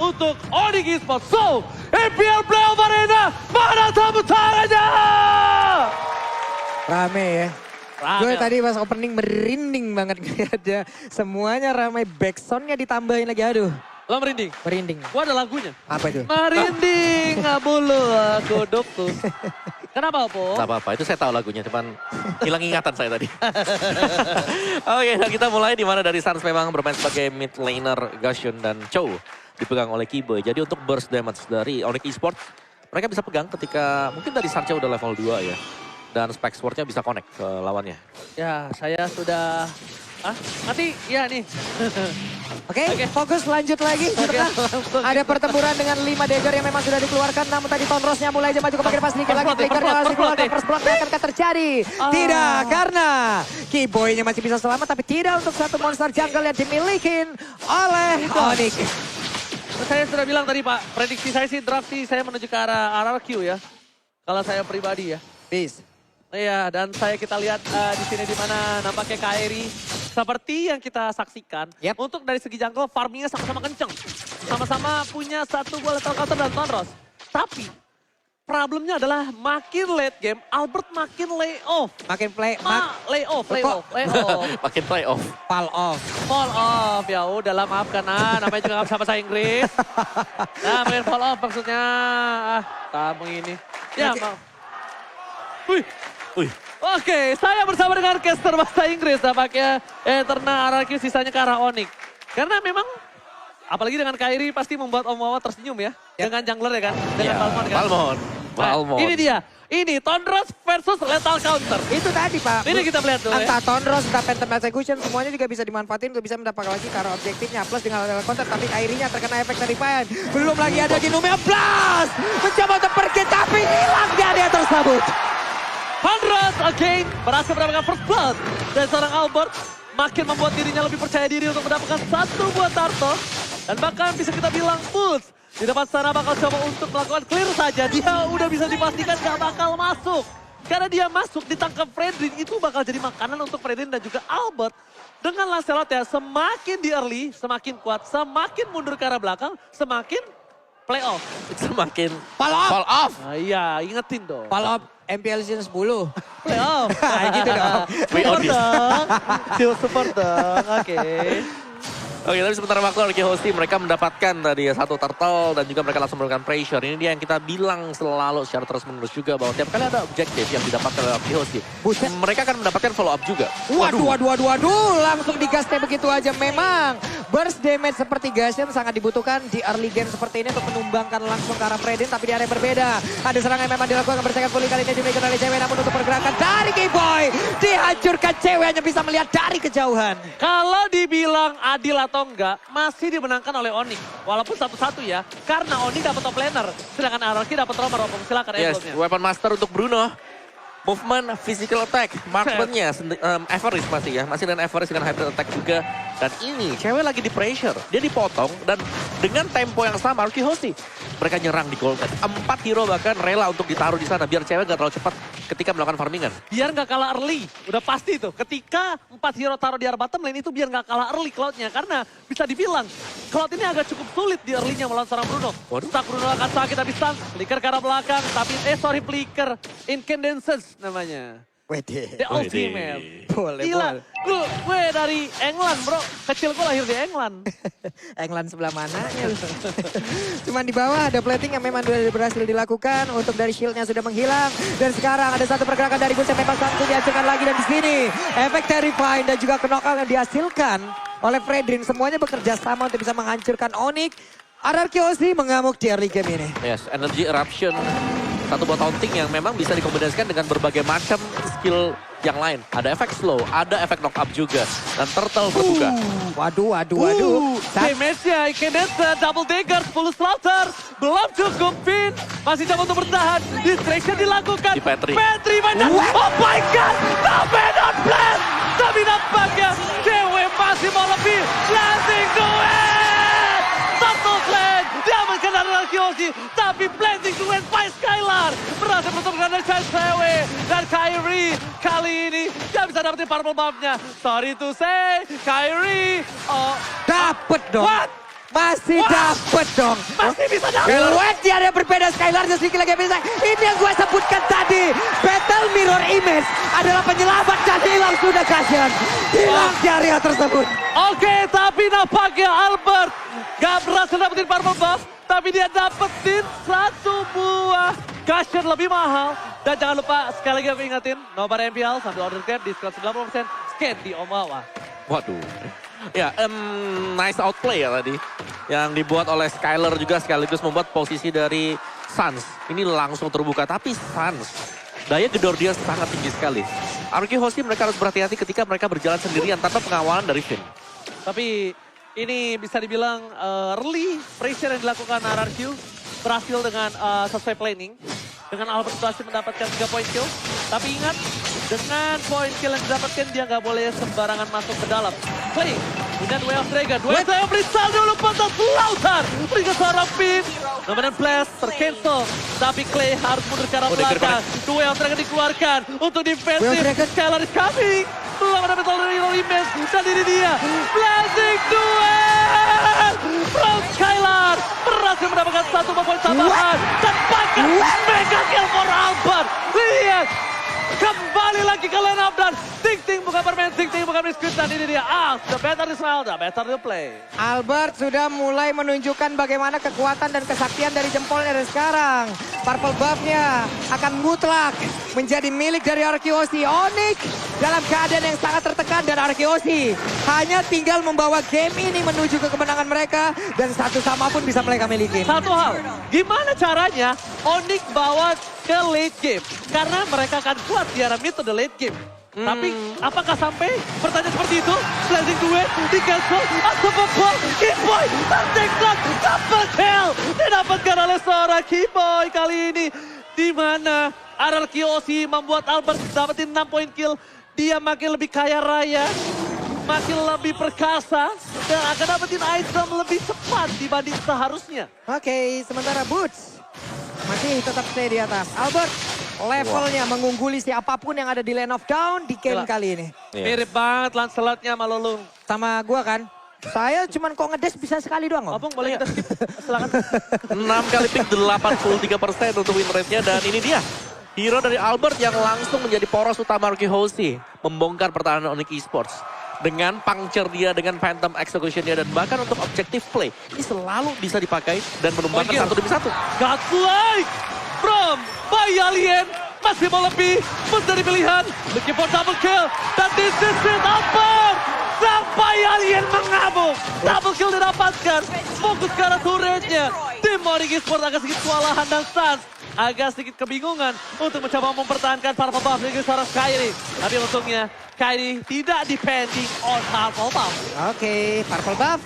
untuk Onyx Esports. So, EPL Playoff Arena, mana tepuk tangannya? Rame ya. Rame. Gue tadi pas opening merinding banget ngeliatnya. Semuanya ramai, backsoundnya ditambahin lagi, aduh. Lo merinding? Merinding. Gua ada lagunya. Apa itu? Merinding, nggak bulu aku tuh. Kenapa, Po? Gak apa-apa, itu saya tahu lagunya, cuman hilang ingatan saya tadi. Oke, nah kita mulai di mana dari Suns memang bermain sebagai mid laner Gashion dan Chow dipegang oleh Kiboy. Jadi untuk burst damage dari Onyx Esports, mereka bisa pegang ketika mungkin dari Sancho udah level 2 ya. Dan spek swordnya bisa connect ke lawannya. Ya, saya sudah... Mati? Ya nih. Oke, fokus lanjut lagi. Karena ada pertempuran dengan 5 dagger yang memang sudah dikeluarkan. Namun tadi Tonrosnya mulai aja maju ke bagian pas sedikit lagi. Flickernya masih keluarkan, first blood akan terjadi. Tidak, karena Kiboy-nya masih bisa selamat. Tapi tidak untuk satu monster jungle yang dimiliki oleh Onyx. Saya sudah bilang tadi Pak, prediksi saya sih draft sih saya menuju ke arah RRQ ya. Kalau saya pribadi ya. Peace. Iya, dan kita lihat di sini di mana nampaknya Kairi seperti yang kita saksikan. Yep. Untuk dari segi jungle farmingnya sama-sama kenceng. Sama-sama punya satu buah lethal counter dan Tonros. Tapi problemnya adalah makin late game, Albert makin lay off. Makin play, Lay off. Makin playoff. fall off. Fall off, ya udahlah maafkan namanya juga nggak bisa bahasa Inggris. Nah, main fall off maksudnya, kamu ini. Ya, maaf. Wih, Oke, saya bersama dengan caster bahasa Inggris nampaknya Eterna RRQ sisanya ke arah Onyx. Karena memang, apalagi dengan Kairi pasti membuat Om Wawa tersenyum ya. Dengan jungler ya kan, dengan Balmond kan. Balmond. Ini dia, ini Tonros versus Lethal Counter. Itu tadi Pak. Ini kita lihat dulu ya. Entah Tonros, entah Phantom Execution, semuanya juga bisa dimanfaatin untuk bisa mendapatkan lagi karena objektifnya. Plus dengan level counter, tapi airinya terkena efek dari Payan. Belum lagi ada Ginumia Blast. Mencoba untuk pergi, tapi hilang dia tersebut. Tonros again berhasil mendapatkan first blood. Dan seorang Albert makin membuat dirinya lebih percaya diri untuk mendapatkan satu buah turtle. Dan bahkan bisa kita bilang Bulls di depan sana bakal coba untuk melakukan clear saja. Dia udah bisa dipastikan gak bakal masuk. Karena dia masuk ditangkap Fredrin itu bakal jadi makanan untuk Fredrin dan juga Albert. Dengan Lancelot ya semakin di early, semakin kuat, semakin mundur ke arah belakang, semakin playoff. Semakin Fall off. fall off. Nah, iya, ingetin dong. Fall off MPL season 10. Playoff. Kayak gitu dong. Support dong. Still support dong. Oke. Oke, tapi sementara waktu Onyx Hosti mereka mendapatkan tadi satu turtle dan juga mereka langsung memberikan pressure. Ini dia yang kita bilang selalu secara terus menerus juga bahwa tiap kali ada objektif yang didapatkan oleh Onyx Hosti, mereka akan mendapatkan follow up juga. Waduh. Langsung digasnya begitu aja. Memang burst damage seperti Gashen sangat dibutuhkan di early game seperti ini untuk menumbangkan langsung ke arah Fredin. Tapi di area yang berbeda. Ada serangan yang memang dilakukan bersaing pulih kali ini dimiliki oleh cewek. Namun untuk pergerakan dari Kiboy dihancurkan, cewek hanya bisa melihat dari kejauhan. Kalau dibilang adil atau enggak, masih dimenangkan oleh Onyx. Walaupun satu-satu ya. Karena Onyx dapat top laner. Sedangkan RRQ dapat romer. Silakan Yes, emblemnya. weapon master untuk Bruno. Movement, physical attack, marksman-nya average masih ya. Masih dengan average, dengan hybrid attack juga. Dan ini cewek lagi di pressure. Dia dipotong dan dengan tempo yang sama Onyx Hosti. Mereka nyerang di gold. 4 hero bahkan rela untuk ditaruh di sana biar cewek gak terlalu cepat ketika melakukan farmingan. Biar nggak kalah early. Udah pasti itu. Ketika 4 hero taruh di area bottom lane itu biar nggak kalah early Cloud-nya. Karena bisa dibilang Cloud ini agak cukup sulit di early-nya melawan seorang Bruno. Stuck Bruno akan sakit tapi stun. Flicker ke arah belakang. Tapi Flicker. Incandescence namanya. Wede. The ultimate. Boleh. Gila. Gue dari England bro. Kecil gue lahir di England. England sebelah mananya? Cuman di bawah ada plating yang memang sudah berhasil dilakukan. Untuk dari shieldnya sudah menghilang. Dan sekarang ada satu pergerakan dari Gus yang memang langsung dihasilkan lagi. Dan di sini efek terrifying dan juga knockout yang dihasilkan oleh Fredrin. Semuanya bekerja sama untuk bisa menghancurkan Onyx. RRQ Hosti mengamuk di early game ini. Yes, energy eruption. Satu buat taunting yang memang bisa dikombinasikan dengan berbagai macam skill yang lain. Ada efek slow, ada efek knock up juga. Dan turtle terbuka. Waduh. Damage-nya Incandescence, double dagger, full slaughter. Belum cukup Pin. Masih coba untuk bertahan. Distraction dilakukan. Di Petri. Petri mana? Oh my god! Tapi not blast! Tapi nampaknya cewek masih mau lebih. Landing to it! Turtle Clan diamankan dari Hosti. Tapi planting to win by Skylar. Berhasil bertemu dari cewek. Dan Kyrie kali ini dia bisa dapetin purple buff-nya. Sorry to say, Kyrie. Dapet dong. What? Masih dapet dong. Masih bisa dapat. What dia ada berbeda Skylar sedikit lagi bisa. Ini yang gue sebutkan tadi. Battle Mirror Image adalah penyelamat dan hilang sudah Kasyan. Hilang di area tersebut. Oke, tapi nampaknya Albert gak berhasil dapetin purple buff. Tapi dia dapetin satu buah Kasyan lebih mahal. Dan jangan lupa, sekali lagi aku ingetin, nobar MPL sambil order cap, diskon 90%, scan di Omawa. Waduh. Ya, nice outplay ya tadi. Yang dibuat oleh Skylar juga sekaligus membuat posisi dari Suns. Ini langsung terbuka, tapi Suns daya gedor dia sangat tinggi sekali. RRQ Hoshi mereka harus berhati-hati ketika mereka berjalan sendirian tanpa pengawalan dari Finn. Tapi ini bisa dibilang early pressure yang dilakukan RRQ berhasil dengan sesuai planning. Dengan Albert berhasil mendapatkan 3 point kill. Tapi ingat, dengan point kill yang didapatkan dia nggak boleh sembarangan masuk ke dalam. Play, kemudian Way of Dragon. Way of Dragon beriksal dulu pantas Lautan. Berikan seorang pin. Kemudian Flash tercancel. Tapi Clay harus mundur ke arah belakang. Way of Dragon dikeluarkan untuk defensif. Skylar is coming. Belum ada battle dari Image. Dan ini dia. Blazing duel. From Skylar. Berhasil mendapatkan 1 poin tambahan. Dan pakai mega kill for Albert. Lihat. Kembali lagi ke line up dan Ting bukan bermain, Ting bukan biskuit dan ini dia. The better is well, the better to play. Albert sudah mulai menunjukkan bagaimana kekuatan dan kesaktian dari jempolnya dan sekarang. Purple buff-nya akan mutlak menjadi milik dari RRQ Onyx dalam keadaan yang sangat tertekan dan RRQ hanya tinggal membawa game ini menuju ke kemenangan mereka dan satu sama pun bisa mereka miliki. Satu hal, gimana caranya Onyx bawa ke late game? Karena mereka akan kuat di arah mid to the late game. Tapi apakah sampai pertanyaan seperti itu? Blazing duet, di cancel, Asapapol, Keyboy, terdekat, double kill. Didapatkan oleh seorang Keyboy kali ini. Di mana RRQ membuat Albert dapetin 6 point kill. Dia makin lebih kaya raya, makin lebih perkasa. Dan akan dapetin item lebih cepat dibanding seharusnya. Oke, sementara Boots masih tetap stay di atas. Albert levelnya mengungguli siapapun yang ada di lane of down di game Gila. kali ini. Mirip banget Lancelotnya sama Lolong. Sama gua kan, saya cuman kok ngedes bisa sekali doang. Abang boleh kita skip? Silakan. 6 kali pick 83% untuk win rate-nya dan ini dia. Hero dari Albert yang langsung menjadi poros utama RRQ Hoshi. Membongkar pertahanan Onyx Esports. Dengan puncture dia, dengan Phantom Execution dia, dan bahkan untuk objective play. Ini selalu bisa dipakai dan menumbangkan satu demi satu. Godlike from Bayalien. Masih mau lebih menjadi pilihan. Looking for double kill. Dan this is it, Albert. Sampai Alien mengamuk. Double kill didapatkan. Fokus ke arah turretnya. Tim Onyx Esports agak sedikit kewalahan dan Suns agak sedikit kebingungan untuk mencoba mempertahankan Purple Buff dari seorang Kairi. Tapi untungnya Kairi tidak depending on Purple Buff. Oke, Purple Buff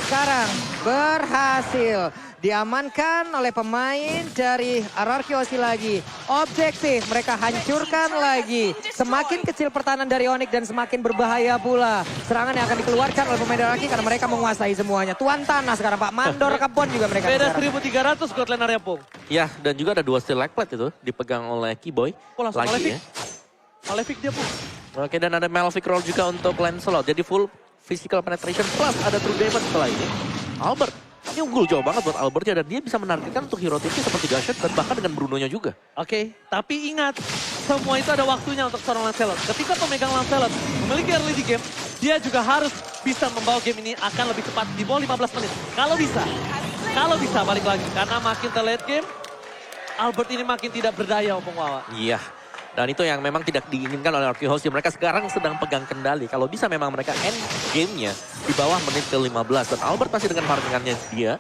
sekarang berhasil diamankan oleh pemain dari RRQ lagi. Objektif mereka hancurkan lagi. Semakin kecil pertahanan dari Onyx dan semakin berbahaya pula serangan yang akan dikeluarkan oleh pemain RRQ karena mereka menguasai semuanya. Tuan tanah sekarang Pak Mandor Kebon juga mereka. Beda sekarang. 1.300 God Lane area Pung. Ya, dan juga ada 2 steel leg plate itu dipegang oleh Keyboy. Oh, langsung lagi Malefic. ya. Malefic dia Pung. Oke, dan ada Malefic Roll juga untuk Lancelot. Jadi full physical penetration plus ada true damage setelah ini. Albert, ini unggul jauh banget buat Albertnya dan dia bisa menargetkan untuk hero tipnya seperti Gashet dan bahkan dengan Brunonya juga. Oke, tapi ingat, semua itu ada waktunya untuk seorang Lancelot. Ketika pemegang Lancelot memiliki early di game, dia juga harus bisa membawa game ini akan lebih cepat di bawah 15 menit. Kalau bisa balik lagi. Karena makin ke late game, Albert ini makin tidak berdaya Opung Wawa. Iya, dan itu yang memang tidak diinginkan oleh RRQ Hoshi. Mereka sekarang sedang pegang kendali. Kalau bisa memang mereka end game-nya di bawah menit ke-15. Dan Albert masih dengan farmingannya dia.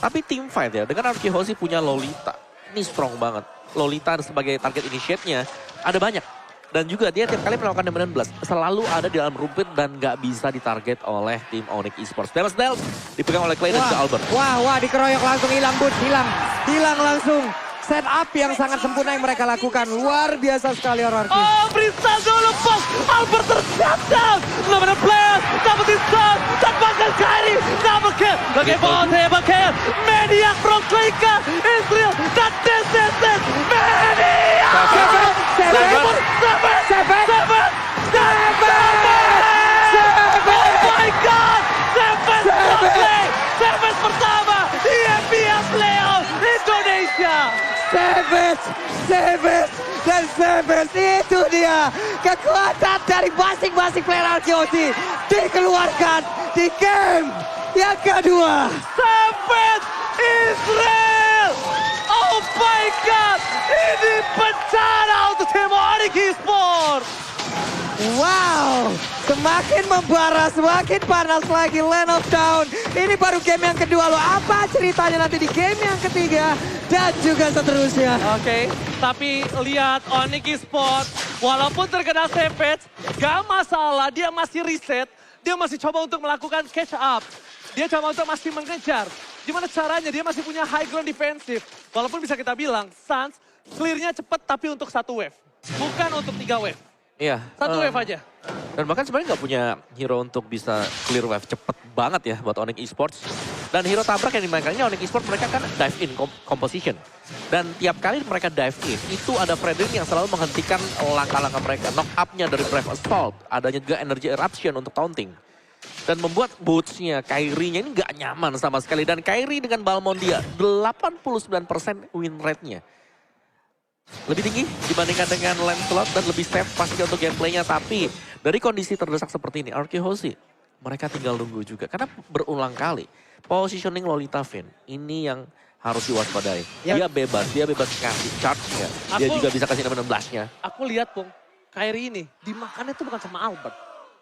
Tapi team fight ya, dengan RRQ Hoshi punya Lolita. Ini strong banget. Lolita sebagai target initiate-nya ada banyak. Dan juga dia tiap kali melakukan dominant blast selalu ada di dalam rumput dan nggak bisa ditarget oleh tim Onyx Esports. Damage Dells dipegang oleh Clay dan juga Albert. Wah, dikeroyok langsung hilang Boots, hilang langsung. Set up yang sangat sempurna yang mereka lakukan. Luar biasa sekali RRQ. Oh, Brisa dulu pas Albert tershutdown. Lemon Blast, dapetin stun, dan bahkan Kairi, double kill. Bagi hebat kill. Maniac from Klika, Israel, dan this is it. Maniac! Seven! Oh my God! Seven Savage, dan Savage itu dia. Kekuatan dari masing-masing player RKOC dikeluarkan di game yang kedua. Savage Israel! Oh my God! Ini bencana untuk tim Onyx Esports! Wow, semakin membara, semakin panas lagi Land of Dawn. Ini baru game yang kedua loh. Apa ceritanya nanti di game yang ketiga dan juga seterusnya. Oke, tapi lihat Onyx Esports, walaupun terkena Savage, gak masalah, dia masih reset, dia masih coba untuk melakukan catch up. Dia coba untuk masih mengejar. Gimana caranya? Dia masih punya high ground defensif. Walaupun bisa kita bilang, Suns clear-nya cepat tapi untuk 1 wave. Bukan untuk 3 wave. Iya. 1 wave aja. Dan bahkan sebenarnya nggak punya hero untuk bisa clear wave cepet banget ya buat Onyx Esports. Dan hero tabrak yang dimainkannya Onyx Esports mereka kan dive in composition. Dan tiap kali mereka dive in, itu ada Fredrin yang selalu menghentikan langkah-langkah mereka. Knock up-nya dari Brave Assault, adanya juga Energy Eruption untuk taunting. Dan membuat boots-nya, Kyrie-nya ini nggak nyaman sama sekali. Dan Kyrie dengan Balmondia, 89% win rate-nya. Lebih tinggi dibandingkan dengan Lancelot dan lebih safe pastinya untuk gameplaynya. Tapi dari kondisi terdesak seperti ini, RKOC mereka tinggal nunggu juga. Karena berulang kali positioning Lolita Vayne ini yang harus diwaspadai. Ya. Dia bebas kasih charge-nya. Dia juga bisa kasih 16-nya. Aku lihat, Pung, Kyrie ini dimakannya tuh bukan sama Albert.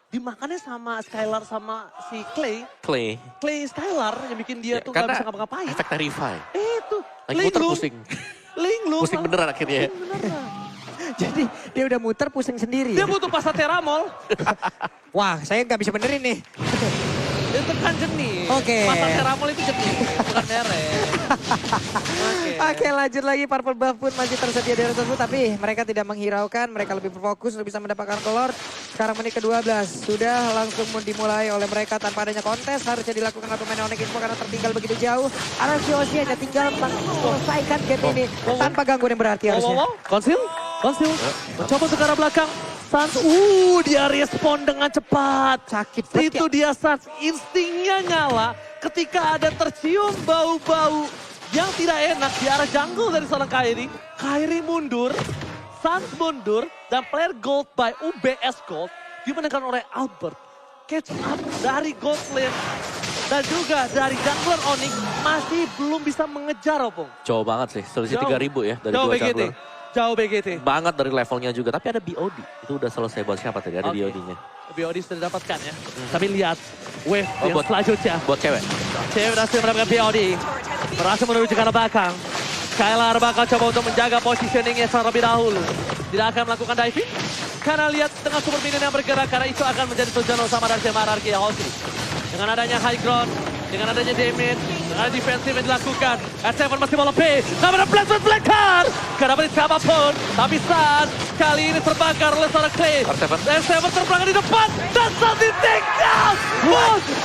Dimakannya sama Skylar sama si Clay. Clay Skylar yang bikin dia tuh gak bisa ngapa-ngapain. Efek Terrify. Itu. Lagi muter pusing. Linglung. Pusing beneran akhirnya. Jadi dia udah muter pusing sendiri. Dia butuh pasta teramol. Wah, saya nggak bisa benerin nih. Itu kan jenis. Oke. Pasta teramol itu jenis, bukan merek. Oke, lanjut lagi. Purple buff pun masih tersedia di tersebut. Tapi mereka tidak menghiraukan. Mereka lebih berfokus untuk bisa mendapatkan kolor. Sekarang menit ke-12. Sudah langsung dimulai oleh mereka tanpa adanya kontes. Harusnya dilakukan oleh pemain Onyx Esports karena tertinggal begitu jauh. RKOC hanya tinggal menyelesaikan game ini. Tanpa gangguan yang berarti harusnya. Konsil. Mencoba untuk ke arah belakang. Suns, dia respon dengan cepat. Sakit banget Itu dia Suns, instingnya nyala ketika ada tercium bau-bau yang tidak enak di arah jungle dari seorang Kyrie. Kyrie mundur, Suns mundur, dan player gold by UBS Gold dimenangkan oleh Albert. Catch up dari gold lane dan juga dari jungler Onyx masih belum bisa mengejar, Opung. Jauh banget sih, selisih 3.000 ya dari Jauh dua BGT. jungler. Jauh BGT. Banget dari levelnya juga, tapi ada BOD. Itu udah selesai buat siapa tadi, ada BOD-nya. BOD sudah didapatkan ya. Tapi lihat wave yang buat- selanjutnya. Buat cewek. Cewek berhasil mendapatkan BOD. Berhasil menuju ke arah belakang. Skylar bakal coba untuk menjaga positioningnya terlebih dahulu. Tidak akan melakukan diving. Karena lihat tengah super minion yang bergerak. Karena itu akan menjadi tujuan utama dari tim RKOC. Dengan adanya high ground. Dengan adanya damage. Dengan defensif yang dilakukan. S7 masih mau lebih. Gak ada placement flanker. Gak dapat siapapun. Tapi Suns kali ini terbakar oleh seorang Clay. S7 terbakar di depan. Dan Suns di take down.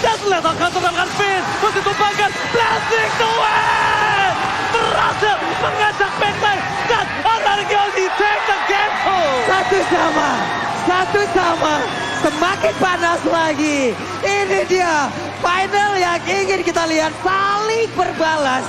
Dan lihat akan terbakar Finn. Masih terbakar. Blasting to win. Berhasil mengajak backline. Dan RKOC take the game home. Satu sama. Semakin panas lagi. Ini dia final yang ingin kita lihat saling berbalas.